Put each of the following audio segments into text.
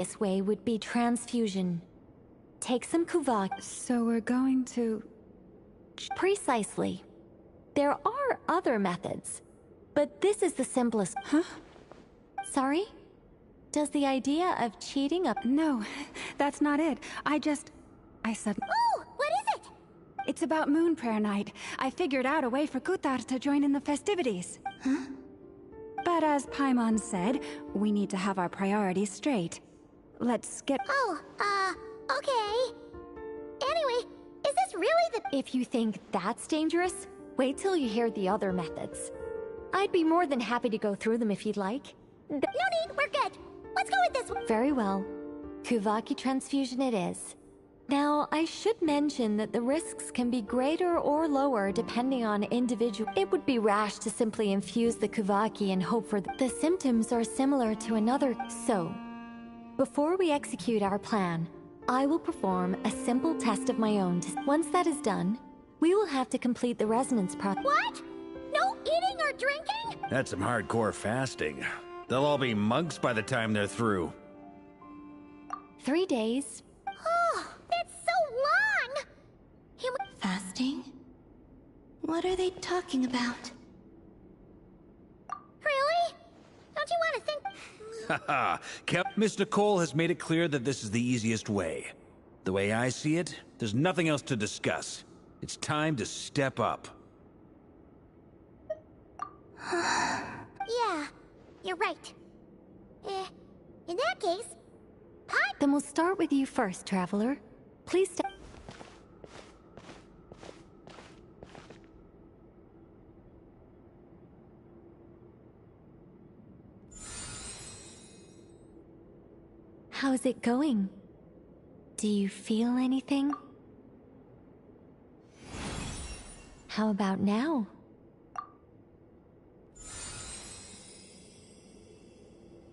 This way would be transfusion. Take some kuvak. So we're going to... Precisely. There are other methods, but this is the simplest. Huh? Sorry? Does the idea of cheating up? No, that's not it. I said... Oh, what is it? It's about Moon Prayer Night. I figured out a way for Kuthar to join in the festivities. Huh? But as Paimon said, we need to have our priorities straight. Let's get... Oh, okay. Anyway, is this really the... If you think that's dangerous, wait till you hear the other methods. I'd be more than happy to go through them if you'd like. No need, we're good. Let's go with this one. Very well. Kuvaki transfusion it is. Now, I should mention that the risks can be greater or lower depending on individual. It would be rash to simply infuse the Kuvaki and hope for the symptoms are similar to another. So, before we execute our plan, I will perform a simple test of my own. Once that is done, we will have to complete the resonance process. What? No eating or drinking? That's some hardcore fasting. They'll all be monks by the time they're through. 3 days. Oh, that's so long! Fasting? What are they talking about? Really? Don't you want to think... Haha, Mr. Cole has made it clear that this is the easiest way. The way I see it, there's nothing else to discuss. It's time to step up. Yeah, you're right. In that case... Hi! Then we'll start with you first, Traveler. Please step... How's it going? Do you feel anything? How about now?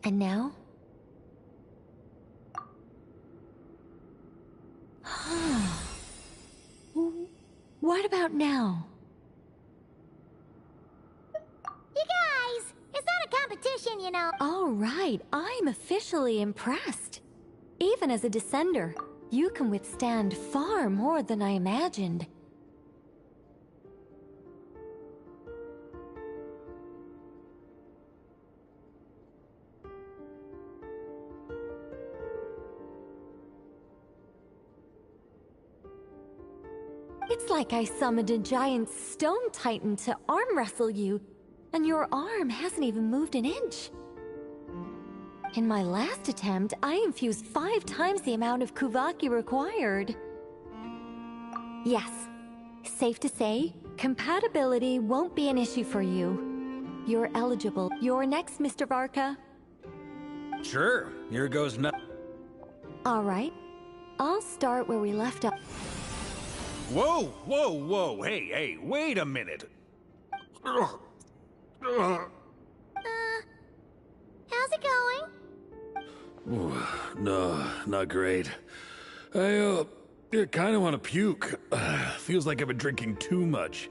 And now? What about now? You guys, it's not a competition, you know. All right, I'm officially impressed. Even as a descender, you can withstand far more than I imagined. It's like I summoned a giant stone titan to arm wrestle you, and your arm hasn't even moved an inch. In my last attempt, I infused 5 times the amount of Kuvaki required. Yes, safe to say, compatibility won't be an issue for you. You're eligible. You're next, Mr. Varka. Sure, here goes nothing. All right, I'll start where we left off. Whoa, whoa, whoa, hey, wait a minute. How's it going? Ooh, no, not great. I kind of want to puke. Feels like I've been drinking too much.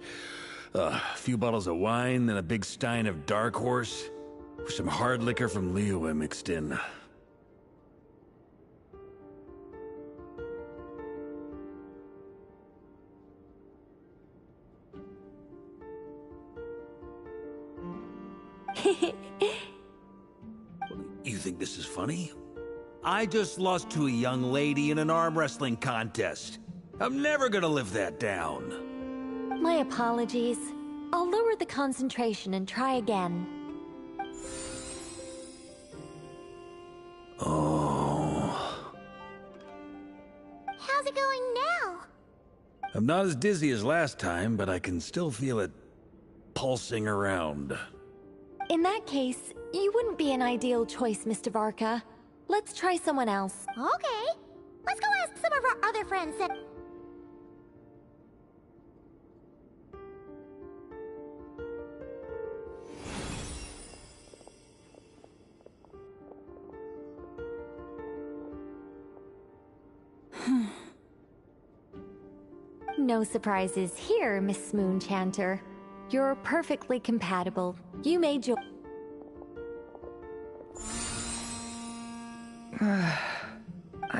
A few bottles of wine, then a big stein of Dark Horse. With some hard liquor from Liyue mixed in. You think this is funny? I just lost to a young lady in an arm wrestling contest. I'm never gonna live that down. My apologies. I'll lower the concentration and try again. Oh. How's it going now? I'm not as dizzy as last time, but I can still feel it pulsing around. In that case, you wouldn't be an ideal choice, Mr. Varka. Let's try someone else. Okay. Let's go ask some of our other friends that... No surprises here, Miss Moonchanter. You're perfectly compatible. You made your...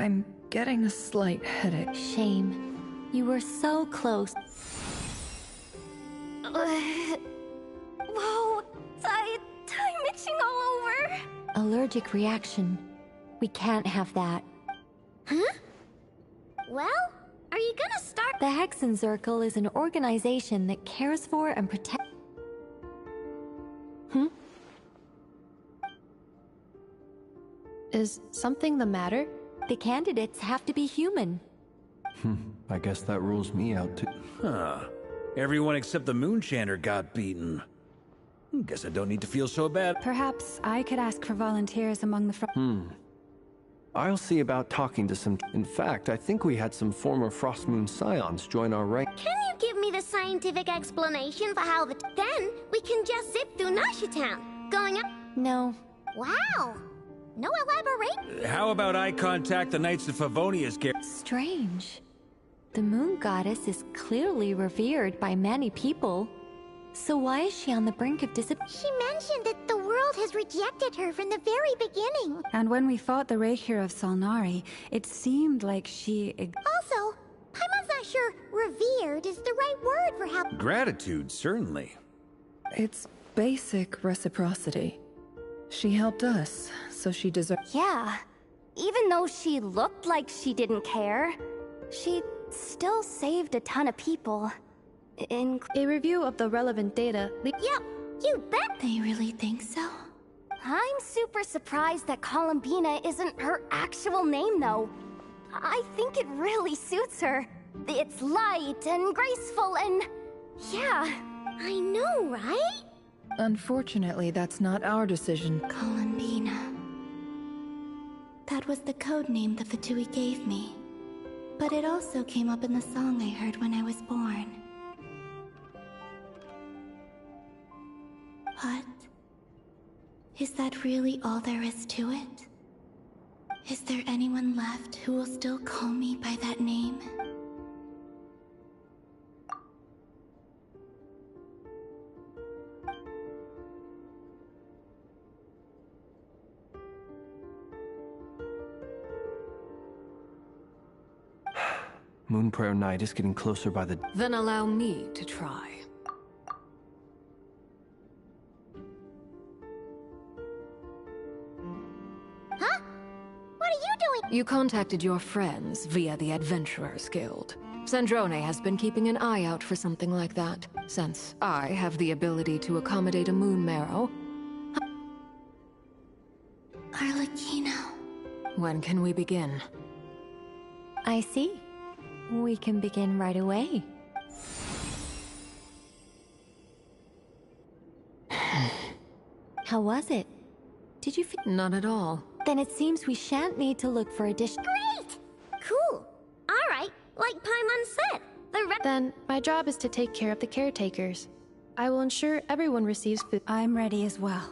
I'm getting a slight headache. Shame. You were so close. Whoa, I'm itching all over. Allergic reaction. We can't have that. Huh? Well, are you gonna start? The Hexenzirkel is an organization that cares for and protects. Is something the matter? The candidates have to be human. I guess that rules me out too. Huh. Everyone except the Moonchanter got beaten. Guess I don't need to feel so bad. Perhaps I could ask for volunteers among the I'll see about talking to some. In fact, I think we had some former Frostmoon Scions join our rank. Can you give me the scientific explanation for how then we can just zip through Nasha Town, going up? No. Wow. No elaborate? How about I contact the Knights of Favonia's Strange. The moon goddess is clearly revered by many people. So why is she on the brink of disappearance? She mentioned that the world has rejected her from the very beginning. And when we fought the Reikir of Solnari, it seemed like she... Also, Paimon's not sure revered is the right word for how... Gratitude, certainly. It's basic reciprocity. She helped us, so she deserves... Yeah. Even though she looked like she didn't care, she still saved a ton of people. A review of the relevant data. Yep, you bet. They really think so? I'm super surprised that Columbina isn't her actual name, though. I think it really suits her. It's light and graceful and... yeah. I know, right? Unfortunately, that's not our decision. Columbina. That was the code name the Fatui gave me. But it also came up in the song I heard when I was born. What? Is that really all there is to it? Is there anyone left who will still call me by that name? Moonprayer Night is getting closer by the... Then allow me to try. Huh? What are you doing? You contacted your friends via the Adventurers Guild. Sandrone has been keeping an eye out for something like that, since I have the ability to accommodate a moon marrow. Arlecchino. When can we begin? I see. We can begin right away. How was it? Did you feel... Not at all. Then it seems we shan't need to look for additional... Great! Cool. All right, like Paimon said, Then, my job is to take care of the caretakers. I will ensure everyone receives food. I'm ready as well.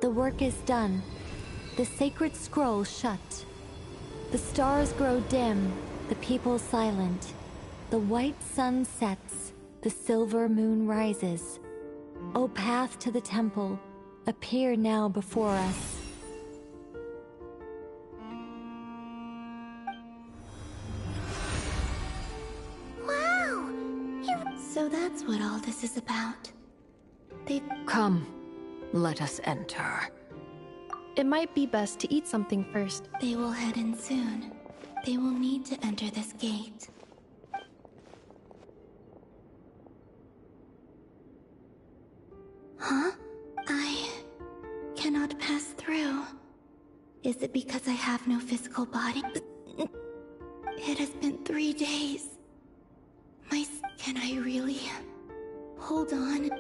The work is done. The sacred scroll shut. The stars grow dim, the people silent. The white sun sets, the silver moon rises. O path to the temple, appear now before us. Wow! So that's what all this is about. They... Come, let us enter. It might be best to eat something first. They will head in soon. They will need to enter this gate. Huh? I cannot pass through. Is it because I have no physical body? It has been 3 days. Can I really hold on?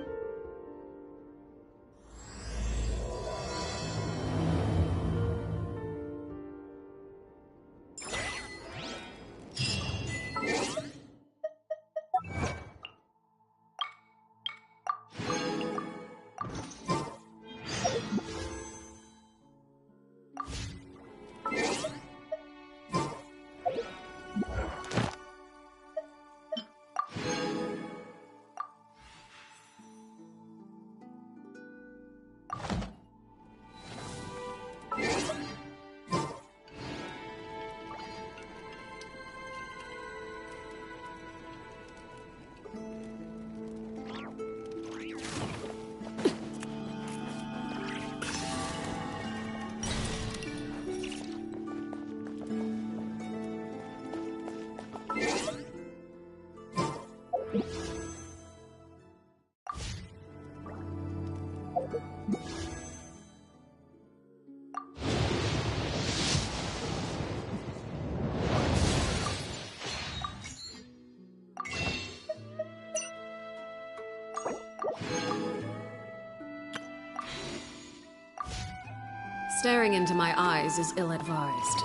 Staring into my eyes is ill-advised.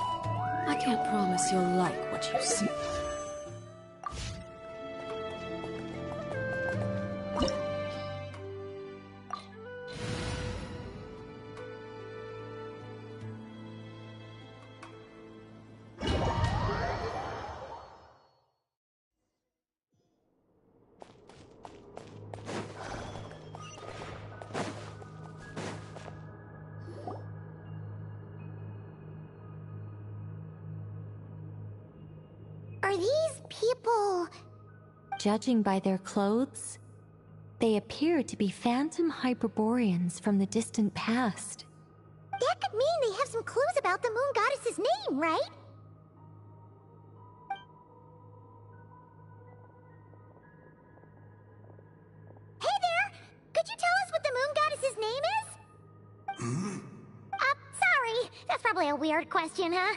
I can't promise you'll like what you see. Are these people... Judging by their clothes, they appear to be phantom Hyperboreans from the distant past. That could mean they have some clues about the moon goddess's name, right? Hey there! Could you tell us what the moon goddess's name is? Sorry. That's probably a weird question, huh?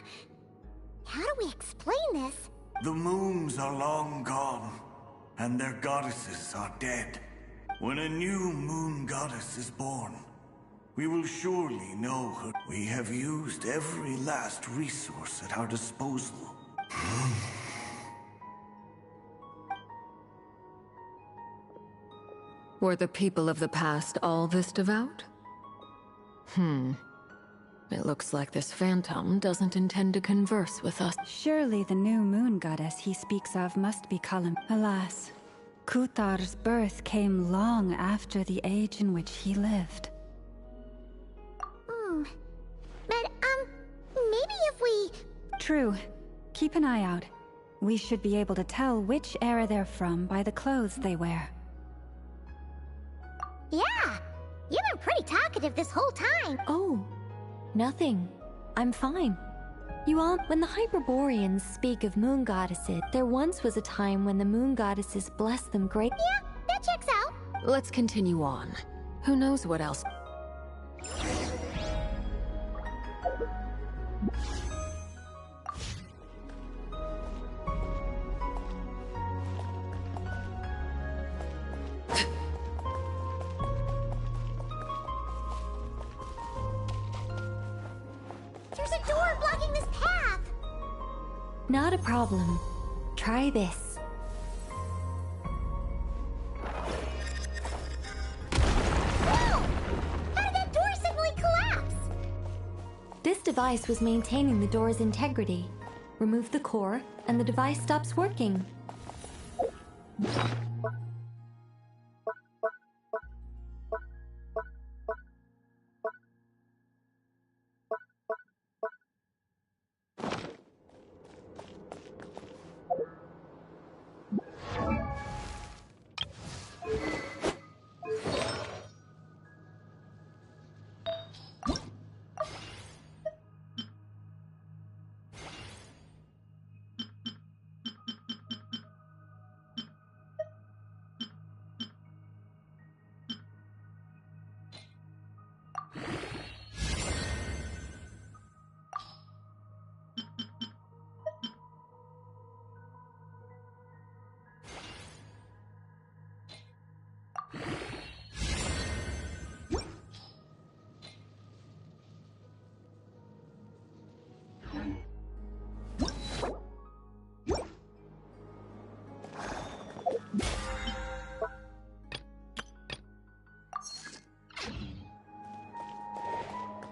How do we explain this? The moons are long gone, and their goddesses are dead. When a new moon goddess is born, we will surely know her. We have used every last resource at our disposal. Were the people of the past all this devout? It looks like this phantom doesn't intend to converse with us. Surely the new moon goddess he speaks of must be Kalim. Alas, Kutar's birth came long after the age in which he lived. But, maybe if we... True. Keep an eye out. We should be able to tell which era they're from by the clothes they wear. Yeah! You've been pretty talkative this whole time. Oh, nothing. I'm fine. You all, when the Hyperboreans speak of moon goddesses, there once was a time when the moon goddesses blessed them great. Yeah, that checks out. Let's continue on. Who knows what else? There's a door blocking this path! Not a problem. Try this. Whoa! How did that door suddenly collapse? This device was maintaining the door's integrity. Remove the core, and the device stops working.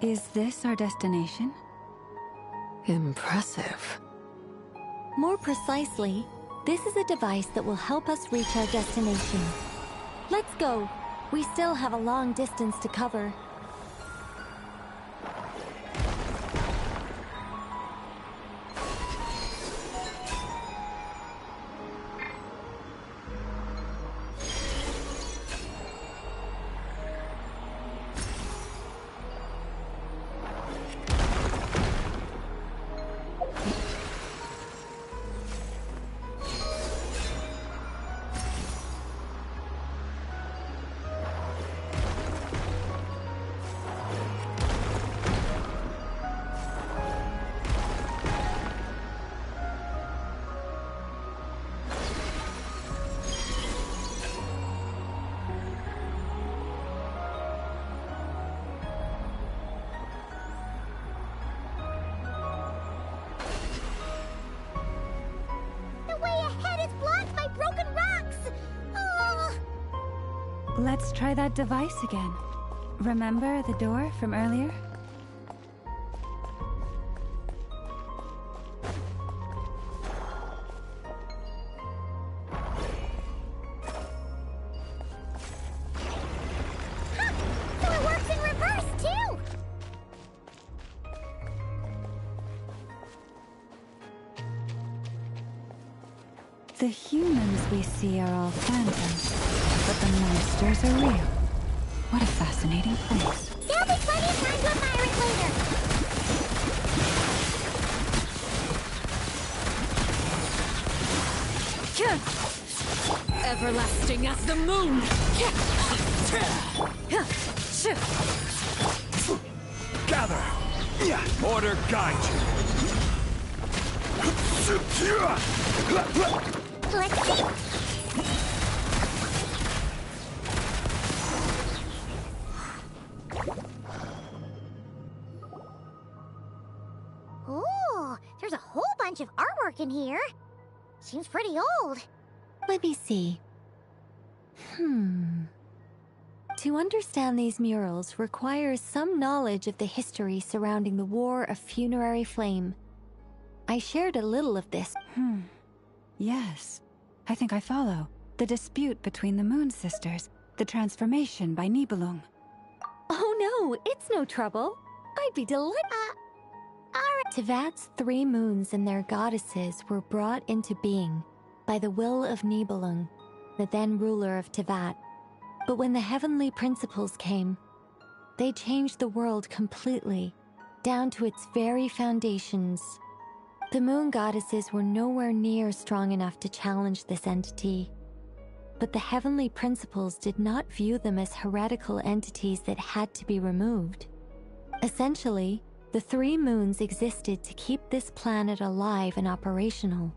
Is this our destination? Impressive. More precisely, this is a device that will help us reach our destination. Let's go. We still have a long distance to cover. Let's try that device again. Remember the door from earlier? So it works in reverse, too! The humans we see are all phantoms, but the monsters are real. What a fascinating place. There'll be plenty of time to admire it later! Everlasting as the moon! Gather! Order guide you! Let's see! Ooh, there's a whole bunch of artwork in here. Seems pretty old. Let me see. To understand these murals requires some knowledge of the history surrounding the War of Funerary Flame. I shared a little of this. Yes, I think I follow. The dispute between the Moon Sisters, the transformation by Nibelung. Oh no, it's no trouble. I'd be delighted. Tevat's 3 moons and their goddesses were brought into being by the will of Nibelung, the then ruler of Tevat. But when the heavenly principles came, they changed the world completely, down to its very foundations. The moon goddesses were nowhere near strong enough to challenge this entity. But the heavenly principles did not view them as heretical entities that had to be removed. Essentially, the 3 moons existed to keep this planet alive and operational,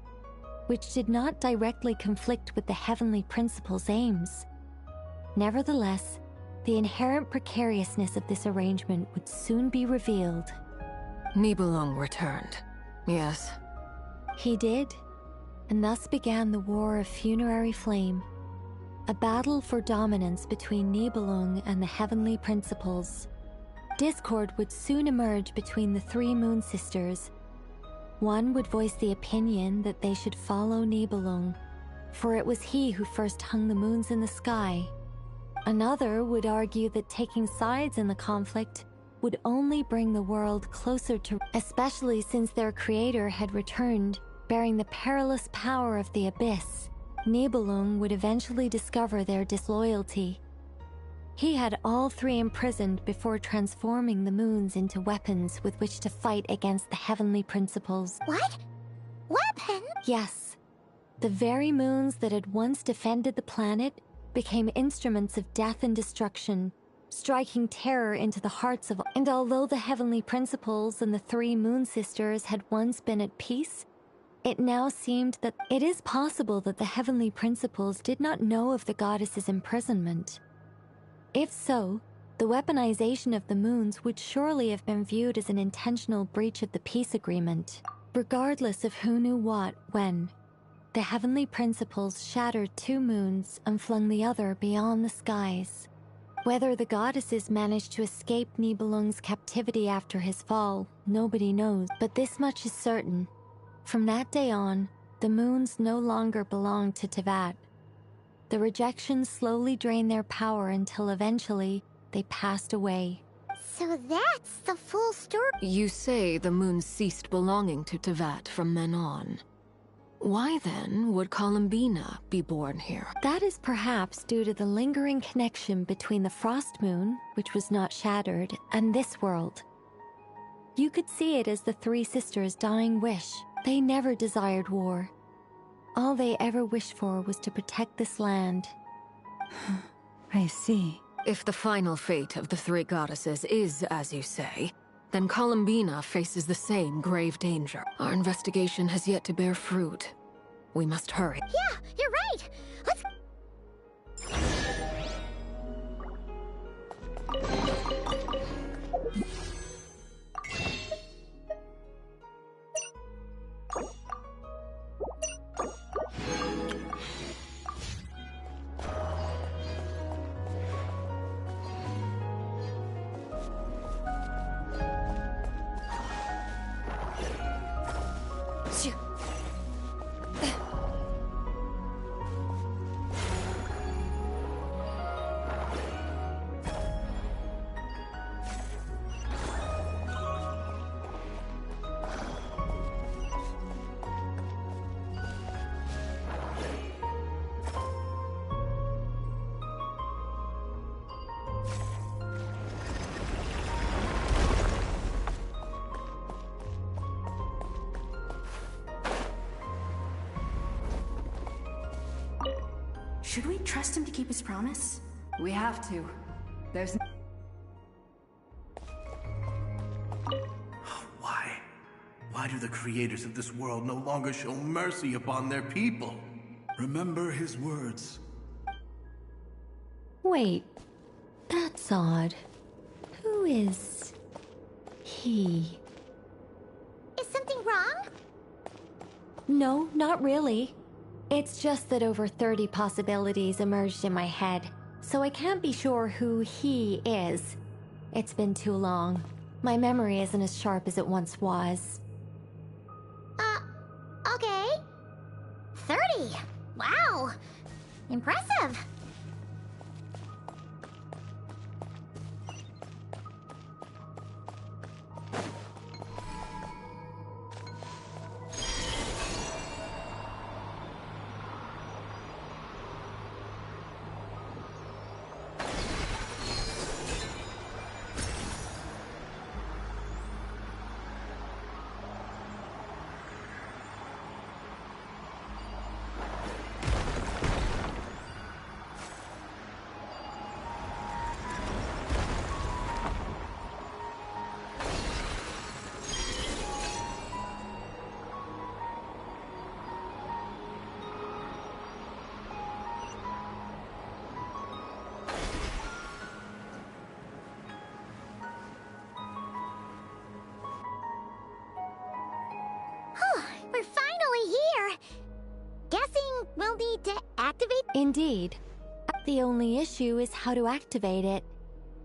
which did not directly conflict with the heavenly principles' aims. Nevertheless, the inherent precariousness of this arrangement would soon be revealed. Nibelung returned. Yes. He did, and thus began the War of Funerary Flame, a battle for dominance between Nibelung and the heavenly principles. Discord would soon emerge between the 3 moon sisters. One would voice the opinion that they should follow Nibelung, for it was he who first hung the moons in the sky. Another would argue that taking sides in the conflict would only bring the world closer to, especially since their creator had returned, bearing the perilous power of the abyss. Nibelung would eventually discover their disloyalty. He had all 3 imprisoned before transforming the moons into weapons with which to fight against the heavenly principles. What? Weapons? Yes. The very moons that had once defended the planet became instruments of death and destruction, striking terror into the hearts of all. And although the heavenly principles and the 3 moon sisters had once been at peace, it now seemed that it is possible that the heavenly principles did not know of the goddess's imprisonment. If so, the weaponization of the moons would surely have been viewed as an intentional breach of the peace agreement. Regardless of who knew what, when, the heavenly principles shattered 2 moons and flung the other beyond the skies. Whether the goddesses managed to escape Nibelung's captivity after his fall, nobody knows. But this much is certain. From that day on, the moons no longer belonged to Tevat. The rejections slowly drained their power until eventually they passed away. So that's the full story. You say the moons ceased belonging to Tevat from then on. Why then would Columbina be born here? That is perhaps due to the lingering connection between the Frost Moon, which was not shattered, and this world. You could see it as the three sisters' dying wish. They never desired war. All they ever wished for was to protect this land. I see. If the final fate of the three goddesses is as you say, then Columbina faces the same grave danger. Our investigation has yet to bear fruit. We must hurry. Yeah, you're right. Let's... Should we trust him to keep his promise? We have to. There's... Why? Why do the creators of this world no longer show mercy upon their people? Remember his words. Wait, that's odd. Who is... he? Is something wrong? No, not really. It's just that over 30 possibilities emerged in my head, so I can't be sure who he is. It's been too long. My memory isn't as sharp as it once was. Okay. 30. Wow. Impressive. We're finally here. Guessing we'll need to activate... Indeed. The only issue is how to activate it.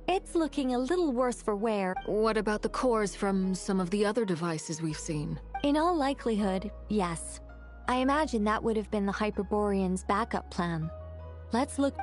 It's looking a little worse for wear. What about the cores from some of the other devices we've seen? In all likelihood, yes. I imagine that would have been the Hyperborean's backup plan. Let's look...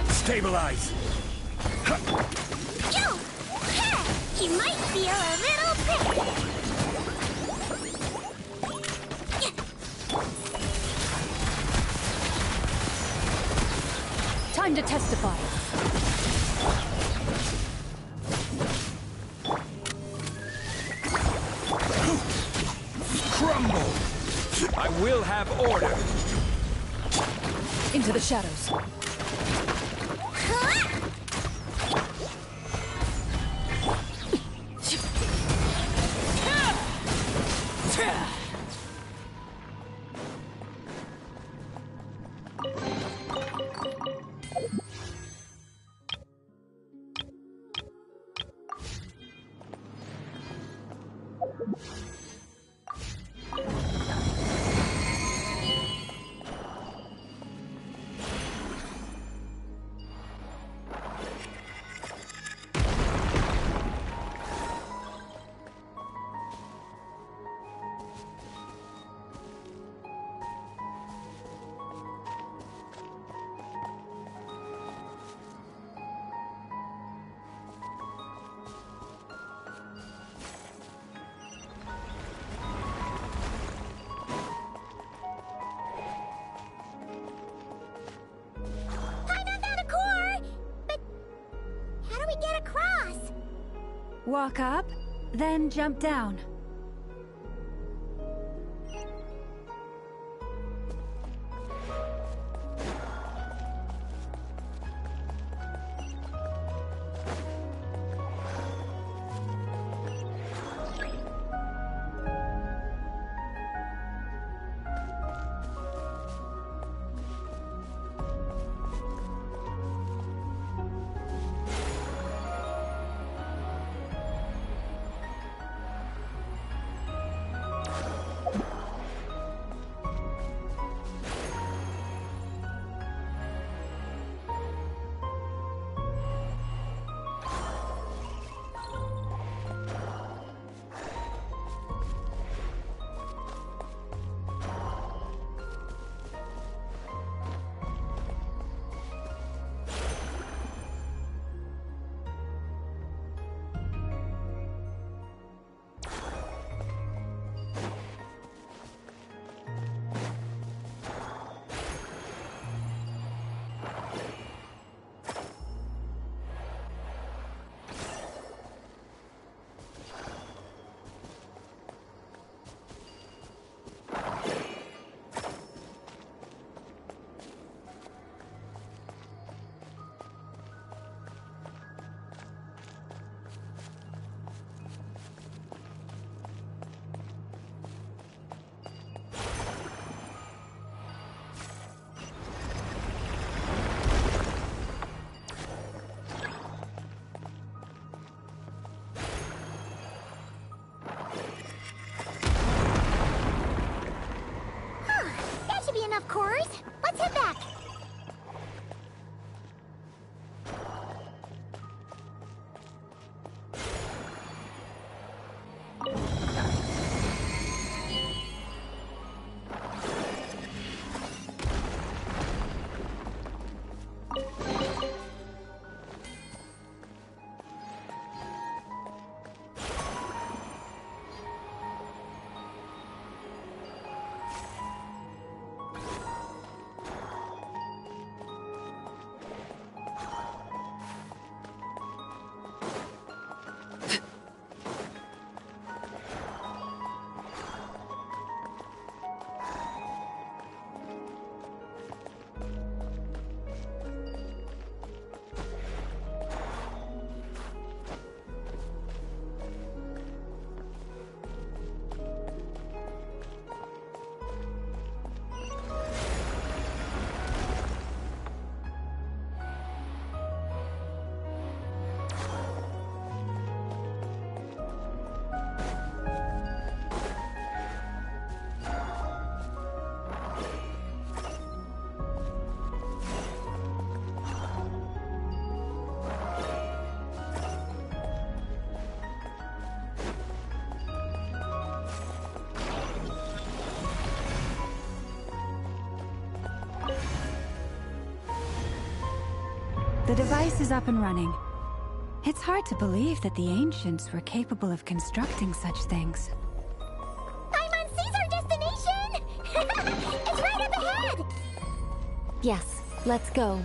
Stabilize! You! She might feel a little bit. Time to testify. Crumble! I will have order. Into the shadows. Walk up, then jump down. Enough cores. Let's head back. The device is up and running. It's hard to believe that the ancients were capable of constructing such things. Paimon's our destination! It's right up ahead! Yes, let's go.